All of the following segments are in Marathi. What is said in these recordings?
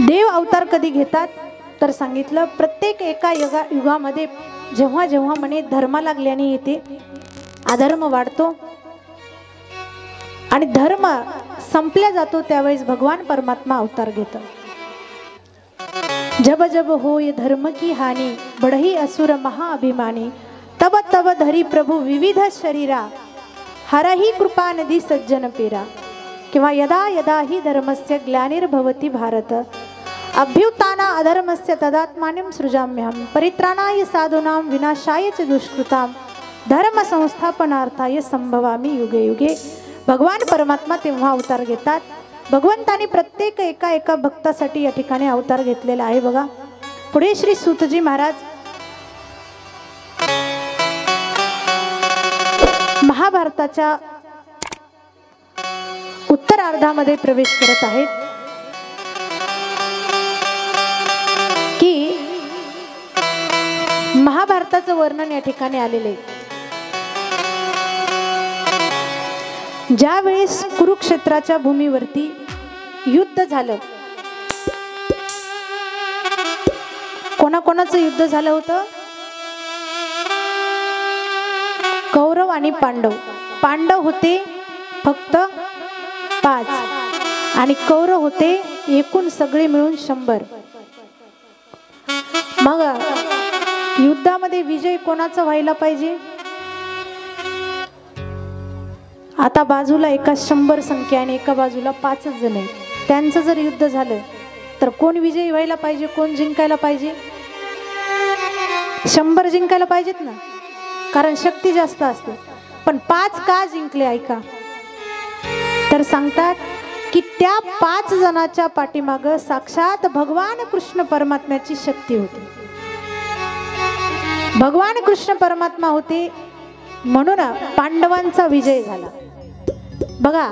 देव अवतार कधी घेतात तर सांगितलं प्रत्येक एका युगामध्ये जेव्हा जेव्हा म्हणे धर्म लागल्याने येते, अधर्म वाढतो आणि धर्म संपल्या जातो, त्यावेळेस भगवान परमात्मा अवतार घेतो। जब जब होय धर्म की हानि, बढ़ही असुर महाअभिमानी, तब तब धरी प्रभु विविध शरीरा, हरही कृपा नदी सज्जन पेरा। किंवा यदा यदा ही धर्मस्य ग्लानिर्भवति भारत, अभ्युत्थाना अधर्मस्य तदात्मानं सृजाम्यहं, परित्राणाय साधूनां विनाशाय च दुष्कृतां, धर्म संस्थापनार्थाय संभवामि युगे युगे। भगवान परमात्मा तेव्हा अवतार घेतात। भगवंतानी प्रत्येक एका भक्तासाठी या ठिकाणी अवतार घेतलेला आहे। बघा पुढे श्री सूतजी महाराज महाभारताच्या उत्तरार्धामध्ये प्रवेश करत आहेत की महाभारताचं वर्णन या ठिकाणी आलेले आहे। ज्या वेळेस कुरुक्षेत्राच्या भूमीवरती युद्ध झालं, कोणाकोणाचं युद्ध झालं होतं? कौरव आणि पांडव। पांडव होते फक्त 5 आणि कौरव होते एकूण सगळे मिळून 100। मग युद्धामध्ये विजय कोणाचा व्हायला पाहिजे? आता बाजूला एका 100 संख्या आणि एका बाजूला 5 जण आहेत, त्यांचं जर युद्ध झालं तर कोण विजयी व्हायला पाहिजे? कोण जिंकायला पाहिजे? 100 जिंकायला पाहिजेत ना, कारण शक्ती जास्त असते। पण 5 का जिंकले ऐका तर सांगतात की त्या 5 जणांच्या पाठीमाग साक्षात भगवान कृष्ण परमात्म्याची शक्ती होती। भगवान कृष्ण परमात्मा होते म्हणून पांडवांचा विजय झाला। बघा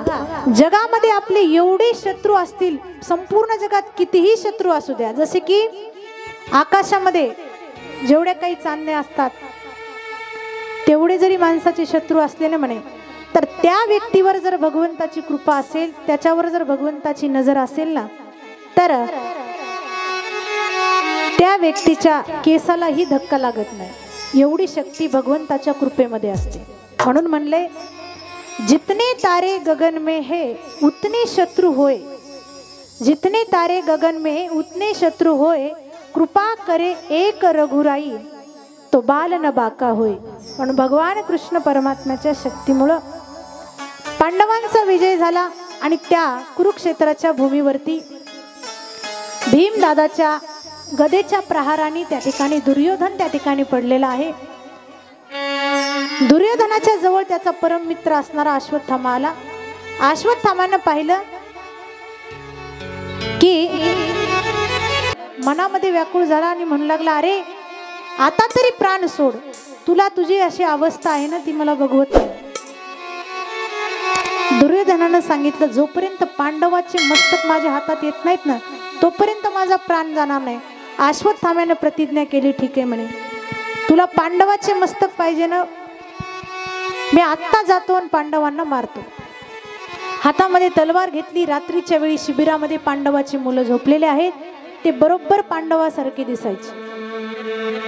जगामध्ये आपले एवढे शत्रू असतील, संपूर्ण जगात कितीही शत्रू असू द्या, जसे की आकाशामध्ये जेवढे काही चांदणे असतात तेवढे जरी माणसाचे शत्रू असले ना म्हणे, तर त्या व्यक्तीवर जर भगवंताची कृपा असेल, त्याच्यावर जर भगवंताची नजर असेल ना, तर त्या व्यक्तीच्या केसालाही धक्का लागत नाही। एवढी शक्ती भगवंताच्या कृपेमध्ये असते। म्हणून म्हणले जितने तारे गगन में है उतने शत्रु होय, जितने तारे गगन में है उतने शत्रु होय, कृपा करे एक रघुराई तो बाल न बाका होय। पण भगवान कृष्ण परमात्म्याच्या शक्तीमुळे पांडवांचा विजय झाला आणि त्या कुरुक्षेत्राच्या भूमीवरती भीमदादाच्या गदेच्या प्रहाराने त्या ठिकाणी दुर्योधन त्या ठिकाणी पडलेला आहे। दुर्योधनाच्या जवळ त्याचा परम मित्र असणारा अश्वत्थामा आला। अश्वत्थामानं पाहिलं की मनामध्ये व्याकुळ झाला आणि म्हणू लागला, अरे आता तरी प्राण सोड, तुला तुझी अशी अवस्था आहे ना ती मला बघवत नाही। दुर्योधनानं सांगितलं जोपर्यंत पांडवाचे मस्तक माझ्या हातात येत नाहीत ना तोपर्यंत माझा प्राण जाणार नाही। अश्वत्थाम्यानं प्रतिज्ञा केली, ठीक आहे म्हणे, तुला पांडवाचे मस्तक पाहिजे ना, मी आत्ता जातो आणि पांडवांना मारतो। हातामध्ये तलवार घेतली। रात्रीच्या वेळी शिबिरामध्ये पांडवाची मुलं झोपलेले आहेत, ते बरोबर पांडवासारखे दिसायचे।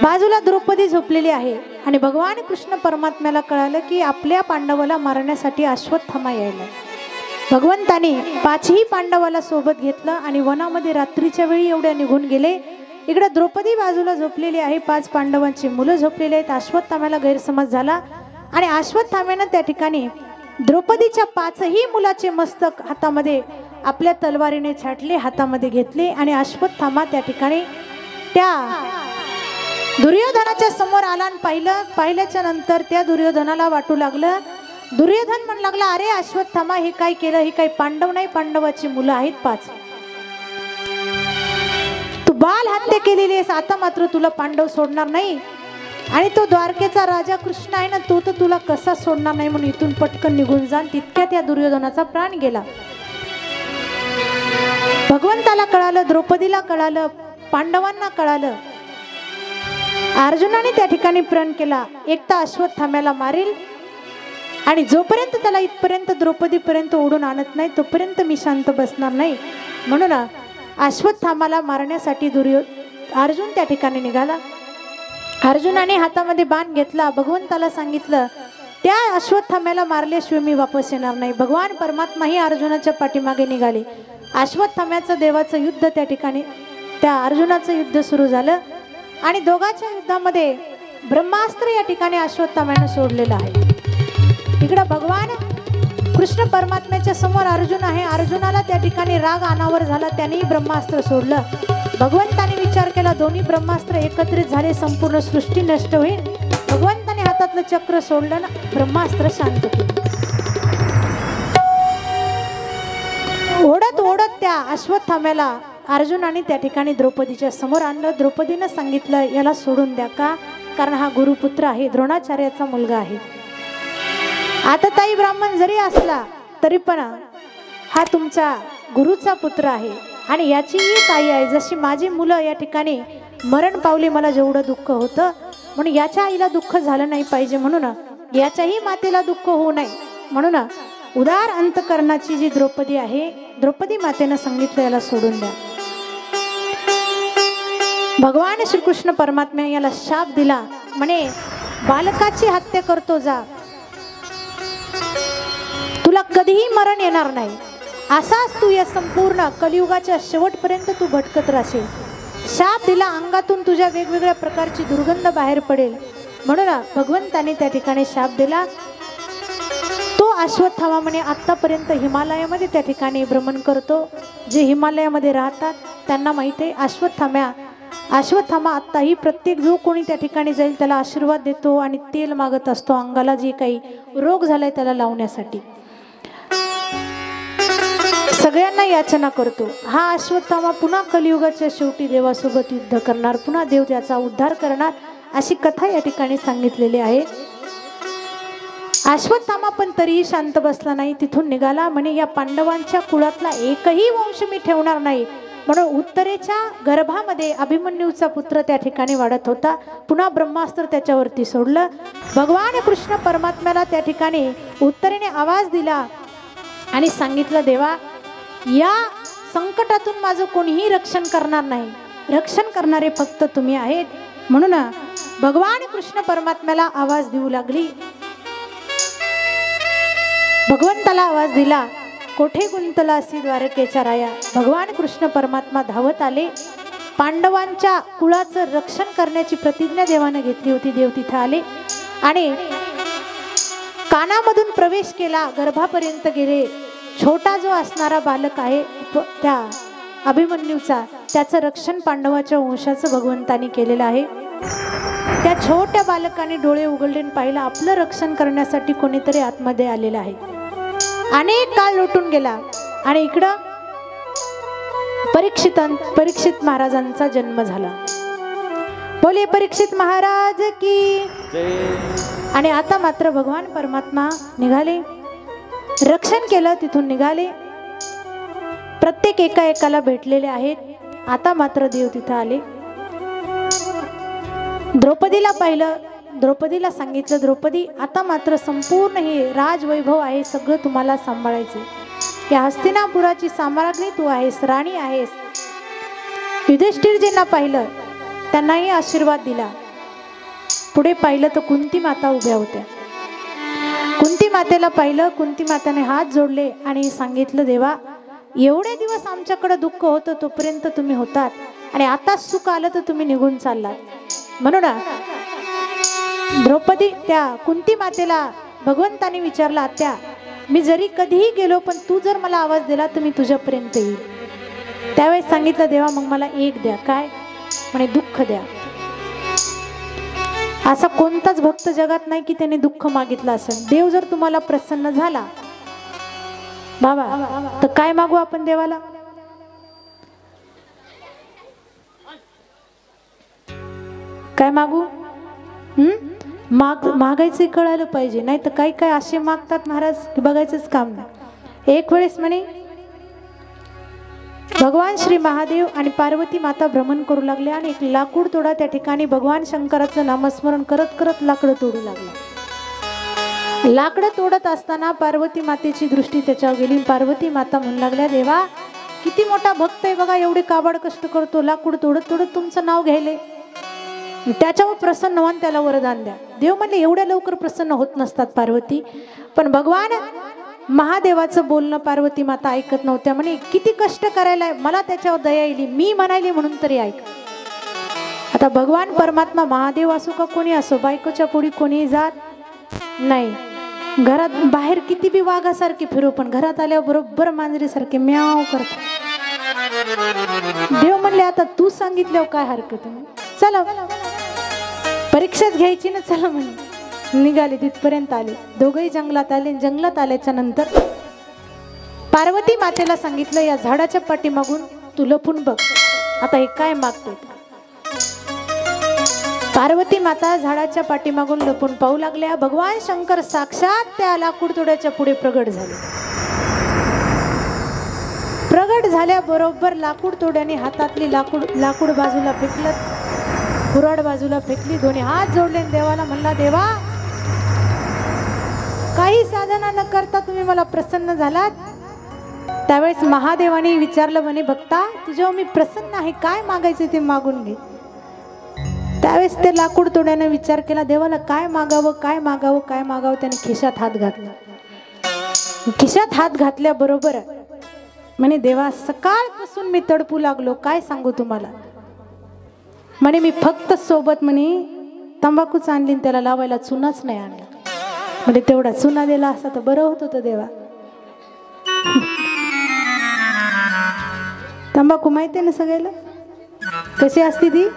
बाजूला द्रौपदी झोपलेली आहे आणि भगवान कृष्ण परमात्म्याला कळालं की आपल्या पांडवाला मारण्यासाठी अश्वत्थामा यायला। भगवंताने 5ही पांडवाला सोबत घेतलं आणि वनामध्ये रात्रीच्या वेळी एवढ्या निघून गेले। इकडे द्रौपदी बाजूला झोपलेली आहे, 5 पांडवांची मुलं झोपलेली आहेत। अश्वत्थाम्याला गैरसमज झाला आणि अश्वत्थाम्यानं त्या ठिकाणी द्रौपदीच्या 5ही मुलाचे मस्तक हातामध्ये आपल्या तलवारीने छाटले, हातामध्ये घेतले आणि अश्वत्थामा त्या ठिकाणी त्या दुर्योधनाच्या समोर आला आणि पाहिल्याच्या नंतर त्या दुर्योधनाला वाटू लागलं, दुर्योधन म्हणू लागला, अरे अश्वत्थामा हे काय केलं? हे काही पांडव नाही, पांडवाची मुलं आहेत 5, तू बाल हत्या केलेली आहेस, आता मात्र तुला पांडव सोडणार नाही। आणि तो द्वारकेचा राजा कृष्ण आहे ना, तो तर तुला कसा सोडणार नाही, म्हणून इथून पटकन निघून जा। तितक्यात या दुर्योधनाचा प्राण गेला। भगवंताला कळालं, द्रौपदीला कळालं, पांडवांना कळालं। अर्जुनाने त्या ठिकाणी प्रण केला, एकटा अश्वत्थाम्याला मारेल आणि जोपर्यंत त्याला इथपर्यंत द्रौपदीपर्यंत ओढून आणत नाही तोपर्यंत मी शांत बसणार नाही। म्हणून अश्वत्थामाला मारण्यासाठी अर्जुन त्या ठिकाणी निघाला। अर्जुनाने हातामध्ये बाण घेतला, भगवंताला सांगितलं त्या अश्वत्थाम्याला मारल्याशिवाय मी वापस येणार नाही। भगवान परमात्मा ही अर्जुनाच्या पाठीमागे निघाले। अश्वत्थाम्याचं देवाचं युद्ध त्या ठिकाणी, त्या अर्जुनाचं युद्ध सुरू झालं आणि दोघांच्या युद्धामध्ये ब्रह्मास्त्र या ठिकाणी अश्वत्थाम्यानं सोडलेलं आहे। इकडं भगवान कृष्ण परमात्म्याच्या समोर अर्जुन आहे। अर्जुनाला त्या ठिकाणी राग अनावर झाला, त्यानेही ब्रह्मास्त्र सोडलं। भगवंताने विचार केला दोन्ही ब्रह्मास्त्र एकत्रित झाले, संपूर्ण सृष्टी नष्ट होईल। भगवंताने हातातलं चक्र सोडलं ना, ब्रह्मास्त्र शांत केलं। ओढत ओढत त्या अश्वत्थाम्याला अर्जुनाने त्या ठिकाणी द्रौपदीच्या समोर आणलं। द्रौपदीनं सांगितलं याला सोडून द्या, का? कारण हा गुरुपुत्र आहे, द्रोणाचार्याचा मुलगा आहे। आता ताई ब्राह्मण जरी असला तरी पण हा तुमचा गुरुचा पुत्र आहे आणि याचीही ताई आहे। जशी माझी मुलं या ठिकाणी मरण पावली, मला जेवढं दुःख होतं म्हणून याच्या आईला दुःख झालं नाही पाहिजे, म्हणून याच्याही मातेला दुःख होऊ नये म्हणून उदार अंतकरणाची जी द्रौपदी आहे, द्रौपदी मातेनं सांगितलं याला सोडून द्या। भगवान श्रीकृष्ण परमात्म्याने याला शाप दिला, म्हणे बालकाची हत्या करतो जा, तुला कधीही मरण येणार नाही, असाच तू या संपूर्ण कलियुगाच्या शेवटपर्यंत तू भटकत राहशील। शाप दिला, अंगातून तुझ्या वेगवेगळ्या प्रकारची दुर्गंध बाहेर पडेल म्हणून भगवंताने त्या ठिकाणी शाप दिला। तो अश्वत्थामा म्हणे आतापर्यंत हिमालयामध्ये त्या ठिकाणी भ्रमण करतो। जे हिमालयामध्ये राहतात त्यांना माहिती आहे अश्वत्थामा आत्ताही प्रत्येक जो कोणी त्या ठिकाणी जाईल त्याला आशीर्वाद देतो आणि तेल मागत असतो, अंगाला जे काही रोग झालाय त्याला लावण्यासाठी सगळ्यांना याचना करतो। हा अश्वत्थामा पुन्हा कलियुगाच्या शेवटी देवासोबत युद्ध करणार, पुन्हा देव त्याचा उद्धार करणार, अशी कथा या ठिकाणी सांगितलेली आहे। अश्वत्थामा पण तरीही शांत बसला नाही, तिथून निघाला, म्हणे या पांडवांच्या कुळातला एकही वंश मी ठेवणार नाही म्हणून उत्तरेच्या गर्भामध्ये अभिमन्यूचा पुत्र त्या ठिकाणी वाढत होता। पुन्हा ब्रह्मास्त्र त्याच्यावरती सोडलं। भगवान कृष्ण परमात्म्याला त्या ठिकाणी उत्तरेने आवाज दिला आणि सांगितलं देवा या संकटातून माझं कोणीही रक्षण करणार नाही, रक्षण करणारे फक्त तुम्ही आहेत। म्हणून भगवान कृष्ण परमात्म्याला आवाज देऊ लागली, भगवंताला आवाज दिला, कोठे गुंतला असी द्वारकेच्या राया। भगवान कृष्ण परमात्मा धावत आले, पांडवांच्या कुळाचं रक्षण करण्याची प्रतिज्ञा देवाने घेतली होती। देव तिथे आले आणि कानामधून प्रवेश केला, गर्भापर्यंत गेले। छोटा जो असणारा बालक आहे त्या अभिमन्यूचा, त्याचं रक्षण पांडवाच्या वंशाचं भगवंतानी केलेलं आहे। त्या छोट्या बालकाने डोळे उघडले आणि पाहिलं आपलं रक्षण करण्यासाठी कोणीतरी आतमध्ये आलेलं आहे। अनेक काळ लोटून गेला आणि इकडं परीक्षित महाराजांचा जन्म झाला। बोले परीक्षित महाराज की जय। आणि आता मात्र भगवान परमात्मा निघाले, रक्षण केलं, तिथून निघाले, प्रत्येक एकाला भेटलेले आहेत। आता मात्र देव तिथं आले, द्रौपदीला पाहिलं, द्रौपदीला सांगितलं द्रौपदी आता मात्र संपूर्ण हे राजवैभव आहे, सगळं तुम्हाला सांभाळायचं, या हस्तिनापुराची साम्राज्ञी तू आहेस, राणी आहेस। युधिष्ठिरजींना पाहिलं, त्यांनाही आशीर्वाद दिला। पुढे पाहिलं तर कुंती माता उभ्या होत्या। कुंती मातेला पाहिलं, कुंती माताने हात जोडले आणि सांगितलं देवा एवढे दिवस आमच्याकडे दुःख होतं तोपर्यंत तुम्ही होतात आणि आता सुख आलं तर तुम्ही निघून चाललात। म्हणून द्रौपदी त्या कुंती मातेला भगवंताने विचारला, आत्या मी जरी कधीही गेलो पण तू जर मला आवाज दिला तर मी तुझ्यापर्यंत येईल। त्यावेळेस सांगितलं देवा मग मला एक द्या, काय? म्हणे दुःख द्या। असा कोणताच भक्त जगात नाही की त्याने दुःख मागितलं असेल। देव जर तुम्हाला प्रसन्न झाला बाबा तर काय मागू आपण देवाला? काय मागू? मागायचं कळालं पाहिजे, नाही तर काही काय असे मागतात महाराज की बघायचंच काम नाही। एक वेळेस म्हणे भगवान श्री महादेव आणि पार्वती माता भ्रमण करू लागले आणि एक लाकूड तोडा त्या ठिकाणी भगवान शंकराचं नामस्मरण करत करत लाकडं तोडू लागले। लाकडं तोडत असताना पार्वती मातेची दृष्टी त्याच्यावर गेली। पार्वती माता म्हणू लागल्या देवा किती मोठा भक्त आहे बघा, एवढे काबाड कष्ट करतो, लाकूड तोडत तोडत तुमचं नाव घ्यायले, त्याच्यावर प्रसन्न व्हान, त्याला वरदान द्या. देव म्हणले एवढ्या लवकर प्रसन्न होत नसतात पार्वती. पण भगवान महादेवाचं बोलणं पार्वती माता ऐकत नव्हत्या. म्हणे किती कष्ट करायला, मला त्याच्यावर दया येईल, मी म्हणायली म्हणून तरी ऐक. आता भगवान परमात्मा महादेव असो का कोणी असो, बायकोच्या पुढे कोणी जात नाही. घरात बाहेर किती बी वाघासारखे फिरू, पण घरात आल्यावर बरोबर मांजरीसारखे म्याव करतात. देव म्हणले आता तू सांगितल्यावर काय हरकत आहे, चला परीक्षाच घ्यायची ना, चला म्हणे. निघाले, तिथपर्यंत आले, दोघंही जंगलात आले. जंगलात आल्याच्या नंतर पार्वती मातेला सांगितलं या झाडाच्या पाठीमागून तू लपून बघ, आता हे काय मागतोय. पार्वती माता झाडाच्या पाठीमागून लपून पाहू लागल्या. भगवान शंकर साक्षात त्या लाकूड तोड्याच्या पुढे प्रगट झाले. प्रगट झाल्याबरोबर लाकूड तोड्याने हातातली लाकूड बाजूला फेकलं, कुऱ्हाड बाजूला फेकली, दोन्ही हात जोडले देवाला म्हणला, देवा काही साधना न करता तुम्ही मला प्रसन्न झालात. त्यावेळेस महादेवाने विचारलं, म्हणे भक्ता तुझ्यावर मी प्रसन्न आहे, काय मागायचं ते मागून घे. त्यावेळेस ते लाकूड तोड्याने विचार केला, देवाला काय मागावं काय मागावं काय मागावं. त्याने खिशात हात घातला. खिशात हात घातल्याबरोबर म्हणे देवा सकाळपासून मी तडपू लागलो, काय सांगू तुम्हाला. म्हणे मी फक्त सोबत म्हणे तंबाखूच आणली, त्याला लावायला चुनाच नाही आणला. म्हणजे तेवढा चुना दिला असता तर बरं होत होतं देवा. तंबाखू माहिती ना सगळ्याला कशी असते ती,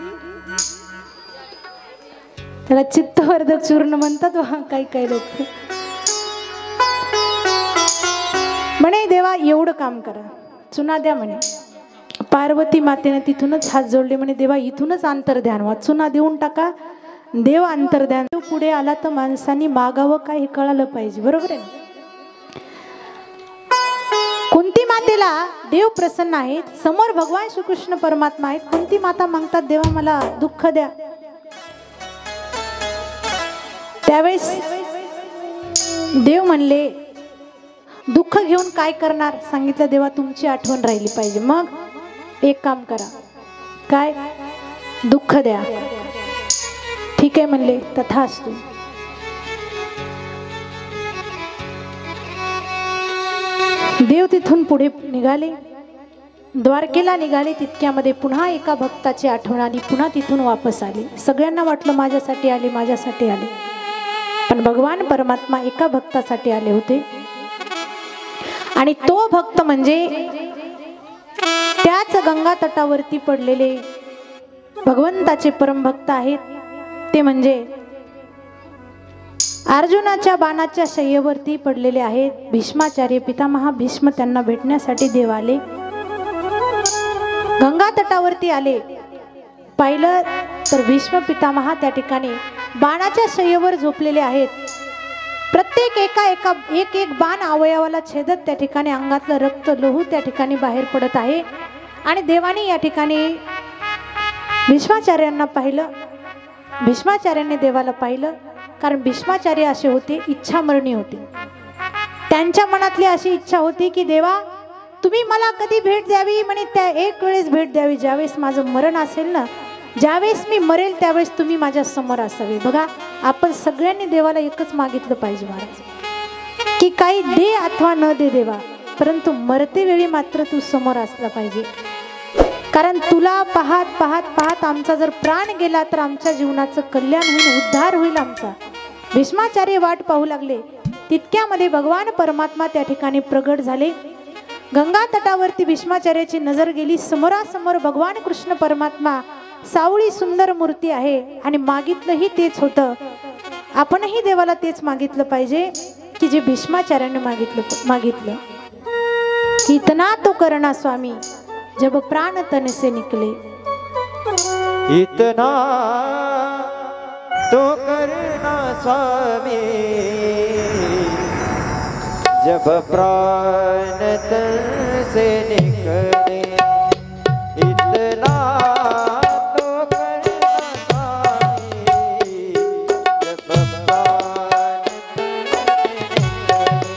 त्याला चित्तवर्धक चूर्ण म्हणतात काही काही लोक. म्हणे देवा एवढं काम करा, चुना द्या म्हणे. पार्वती मातेने तिथूनच हात जोडले. म्हणे देवा इथूनच अंतर्ध्यान व्हा, चुना देऊन टाका. देव अंतर्ध्यान. पुढे आला तर माणसांनी मागावं काय हे कळालं पाहिजे, बरोबर आहे. कुंती मातेला देव प्रसन्न आहेत, समोर भगवान श्रीकृष्ण परमात्मा आहेत. कुंती माता मागतात देवा मला दुःख द्या. त्यावेळेस देव म्हणले दुःख घेऊन काय करणार. सांगितलं देवा तुमची आठवण राहिली पाहिजे. मग एक काम करा, काय दुःख द्या. ठीक आहे म्हणले, तथास्तु. देव तिथून पुढे निघाले, द्वारकेला निघाले. तितक्यामध्ये पुन्हा एका भक्ताची आठवण आली, पुन्हा तिथून वापस आले. सगळ्यांना वाटलं माझ्यासाठी आले माझ्यासाठी आले, पण भगवान परमात्मा एका भक्तासाठी आले होते. आणि तो भक्त म्हणजे त्याच गंगा तटावरती पडलेले भगवंताचे परमभक्त आहेत. ते म्हणजे अर्जुनाच्या बाणाच्या शय्येवरती पडलेले आहेत भीष्माचार्य. पितामहा भीष्म त्यांना भेटण्यासाठी देव आले, गंगा तटावरती आले. पाहिलं तर भीष्म पितामहा त्या ठिकाणी बाणाच्या शय्येवर झोपलेले आहेत. प्रत्येक एक एक बाण अवयवाला छेदत त्या ठिकाणी अंगातलं रक्त लोहू त्या ठिकाणी बाहेर पडत आहे. आणि देवाने या ठिकाणी भीष्माचार्यांना पाहिलं. भीष्माचार्यांनी देवाला पाहिलं, कारण भीष्माचार्य असे होते इच्छामरणी होते. त्यांच्या मनातली अशी इच्छा होती की देवा तुम्ही मला कधी भेट द्यावी. म्हणे त्या एक वेळेस भेट द्यावी, ज्यावेळेस माझं मरण असेल ना, ज्यावेळेस मी मरेल त्यावेळेस तुम्ही माझ्या समोर असावे. बघा आपण सगळ्यांनी देवाला एकच मागितलं पाहिजे महाराज, की काही दे अथवा न दे देवा, परंतु मरते वेळी मात्र तू समोर असला पाहिजे. कारण तुला पाहत पाहत पाहत आमचा जर प्राण गेला तर आमच्या जीवनाचं कल्याण होईल, उद्धार होईल आमचा. भीष्माचार्य वाट पाहू लागले. तितक्यामध्ये भगवान परमात्मा त्या ठिकाणी प्रगट झाले. गंगा तटावरती भीष्माचार्याची नजर गेली. समोरासमोर भगवान कृष्ण परमात्मा, सावळी सुंदर मूर्ती आहे. आणि मागितलंही तेच होतं. आपणही देवाला तेच मागितलं पाहिजे की जे भीष्माचार्याने मागितलं. इतना तो करना स्वामी जब प्राण तन से निकले. इतना तो करना स्वामी जब प्राण तन से निकले. इतना तो करना स्वामी जब प्राण तन से निकले.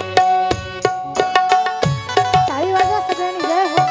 टाळी वाजवा सगळ्यांनी, जय हो.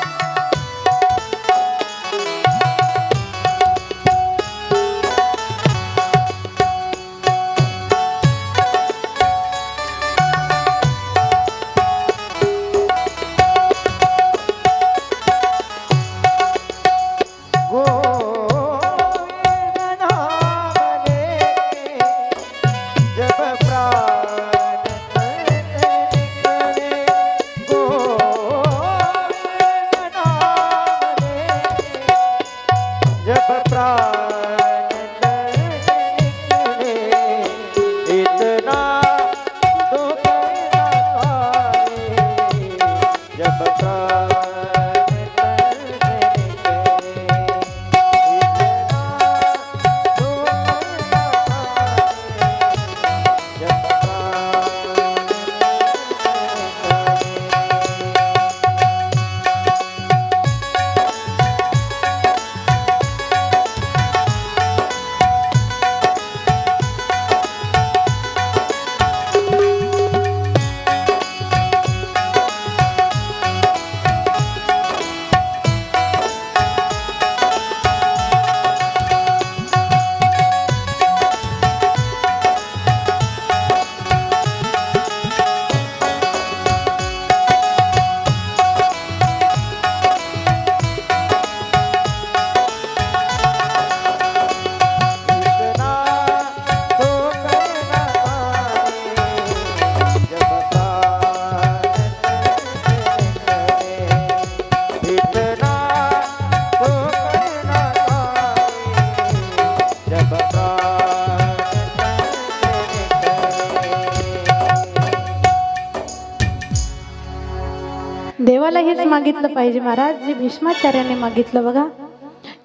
देवाला हेच मागितलं पाहिजे महाराज, जे भीष्माचार्याने मागितलं बघा.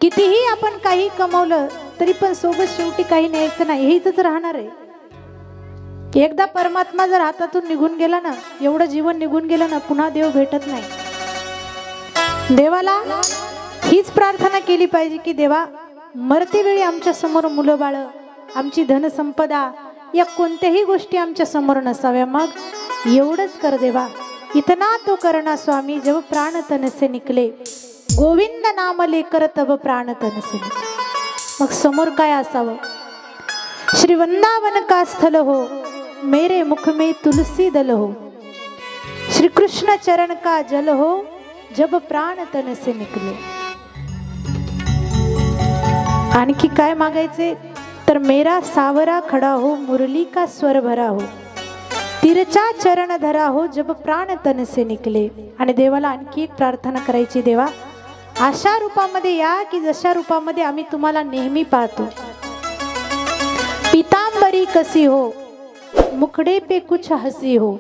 कितीही आपण काही कमवलं तरी पण सोबत शेवटी काही न्यायचं नाही, हे इथंच राहणार आहे. एकदा परमात्मा जर हातातून निघून गेला ना, एवढं जीवन निघून गेलं ना, पुन्हा देव भेटत नाही. देवाला हीच प्रार्थना केली पाहिजे की देवा, मरते वेळी आमच्या समोर मुलं बाळ, आमची धनसंपदा या कोणत्याही गोष्टी आमच्या समोर नसाव्या. मग एवढंच कर देवा. इतना तो करना स्वामी जब प्राण तन से निकले, गोविंद नाम लेकर तब प्राण तन से निकले. मग समोर काय असावं? श्री वृंदावन का स्थल हो, मेरे मुख में तुलसी दल हो, श्री कृष्ण चरण का जल हो, जब प्राण तन से निकले. आणखी काय मागायचे तर मेरा सावरा खडा हो, मुरली का स्वर भरा हो, तिरचा चरण धरा हो, जब प्राण तन से निकले. आणि देवाला आणखी एक प्रार्थना करायची, देवा अशा रूपामध्ये या की जशा रूपामध्ये आम्ही तुम्हाला नेहमी पाहतो. पीतांबरी कसी हो, मुखड़े पे कुछ हंसी हो,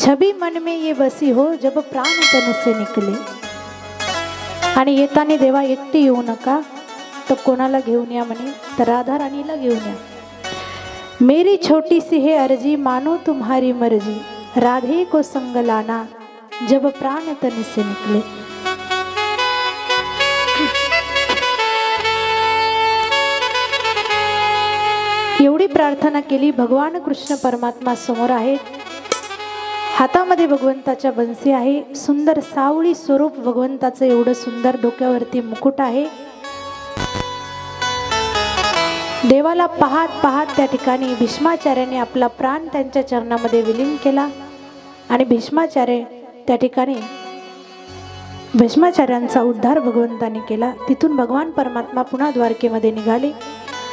छबी मन में ये बसी हो, जब प्राण तन से निकले. आणि येताना देवा एकटी येऊ नका, तर कोणाला घेऊन या म्हणे, तर राधा राणीला घेऊन या. मेरी छोटी सी है अर्जी, मानो तुम्हारी मर्जी, राधे को संग लाना, जब प्राण तन से निकले. एवढी प्रार्थना केली. भगवान कृष्ण परमात्मा समोर आहेत, हातामध्ये भगवंताच्या बंसी आहे, सुंदर सावळी स्वरूप भगवंताचं एवढं सुंदर, डोक्यावरती मुकुट आहे. देवाला पाहत पाहत त्या ठिकाणी भीष्माचार्याने आपला प्राण त्यांच्या चरणामध्ये विलीन केला. आणि भीष्माचार्य त्या ठिकाणी, भीष्माचार्यांचा उद्धार भगवंताने केला. तिथून भगवान परमात्मा पुन्हा द्वारकेमध्ये निघाले.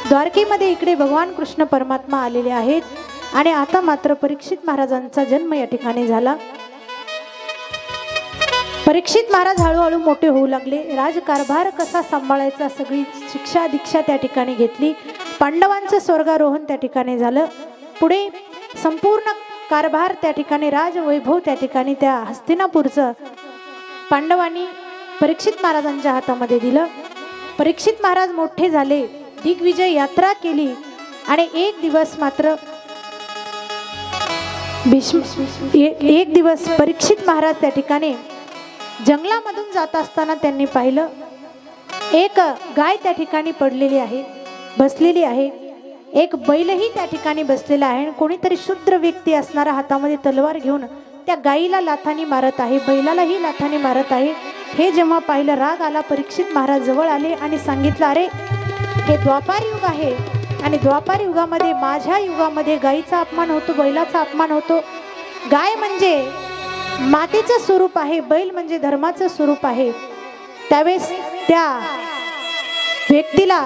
द्वारकेमध्ये इकडे भगवान कृष्ण परमात्मा आलेले आहेत. आणि आता मात्र परीक्षित महाराजांचा जन्म या ठिकाणी झाला. परीक्षित महाराज हळूहळू मोठे होऊ लागले. राजकारभार कसा सांभाळायचा सगळी शिक्षा दीक्षा त्या ठिकाणी घेतली. पांडवांचं स्वर्गारोहण त्या ठिकाणी झालं. पुढे संपूर्ण कारभार त्या ठिकाणी, राजवैभव त्या ठिकाणी त्या हस्तिनापूरचं पांडवांनी परीक्षित महाराजांच्या हातामध्ये दिलं. परीक्षित महाराज मोठे झाले, दिग्विजय यात्रा केली. आणि एक दिवस मात्र एक दिवस परीक्षित महाराज त्या ठिकाणी जंगलामधून जात असताना त्यांनी पाहिलं, एक गाय त्या ठिकाणी पडलेली आहे, बसलेली आहे. एक बैलही त्या ठिकाणी बसलेला आहे. कोणीतरी शूद्र व्यक्ती असणारा हातामध्ये तलवार घेऊन त्या गायीला लाथानी मारत आहे, बैलालाही लाथानी मारत आहे. हे जेव्हा पाहिलं, राग आला. परीक्षित महाराज जवळ आले आणि सांगितलं, अरे हे द्वापार युग आहे आणि द्वापार युगामध्ये, माझ्या युगामध्ये गायीचा अपमान होतो, बैलाचा अपमान होतो. गाय म्हणजे मातेचं स्वरूप आहे, बैल म्हणजे धर्माचं स्वरूप आहे. त्यावेळेस त्या व्यक्तीला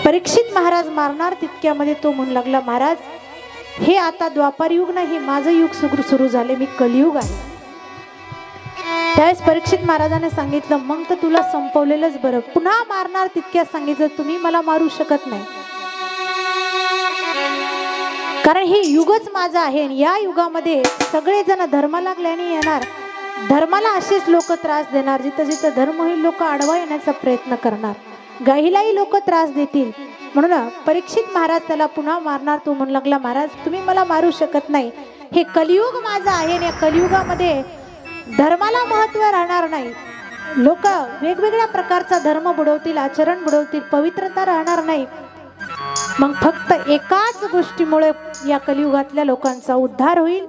परीक्षित महाराज मारणार तितक्यामध्ये तो म्हणू लागला, महाराज हे आता द्वापार युग नाही, माझं युग सुरू झाले, मी कलियुग आहे. त्यावेळेस परीक्षित महाराजांनी सांगितलं, मग तर तुला संपवलेलंच बरं. पुन्हा मारणार तितक्यात सांगितलं, तुम्ही मला मारू शकत नाही, कारण हे युगच माझं आहे. या युगामध्ये सगळेजण धर्म लागल्याने येणार, धर्माला असेच लोक त्रास देणार. जिथं जिथं धर्म होईल लोक आडवा येण्याचा प्रयत्न करणार, गाईलाही लोक त्रास देतील. म्हणून परीक्षित महाराज त्याला पुन्हा मारणार. तो म्हणू लागला, महाराज तुम्ही मला मारू शकत नाही, हे कलियुग माझं आहे. या कलियुगामध्ये धर्माला महत्त्व राहणार नाही. लोक वेगवेगळ्या प्रकारचा धर्म बुडवतील, आचरण बुडवतील, पवित्रता राहणार नाही. मग फक्त एकाच गोष्टीमुळे या कलियुगातल्या लोकांचा उद्धार होईल.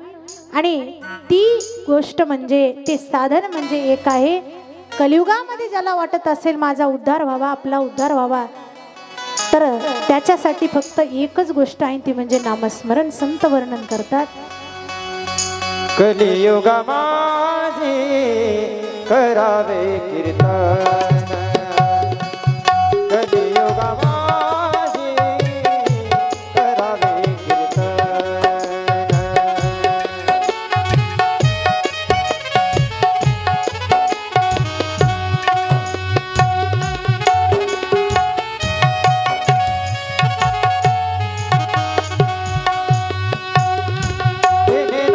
आणि ती गोष्ट म्हणजे, ते साधन म्हणजे एक आहे. कलियुगामध्ये ज्याला वाटत असेल माझा उद्धार व्हावा, आपला उद्धार व्हावा, तर त्याच्यासाठी फक्त एकच गोष्ट आहे, ती म्हणजे नामस्मरण. संत वर्णन करतात, कलियुगा माझे करावे कीर्तन, कलियुगा माझे करावे कीर्तन. देने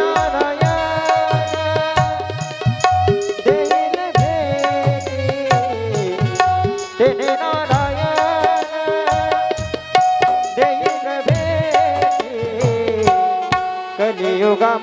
कलियुगा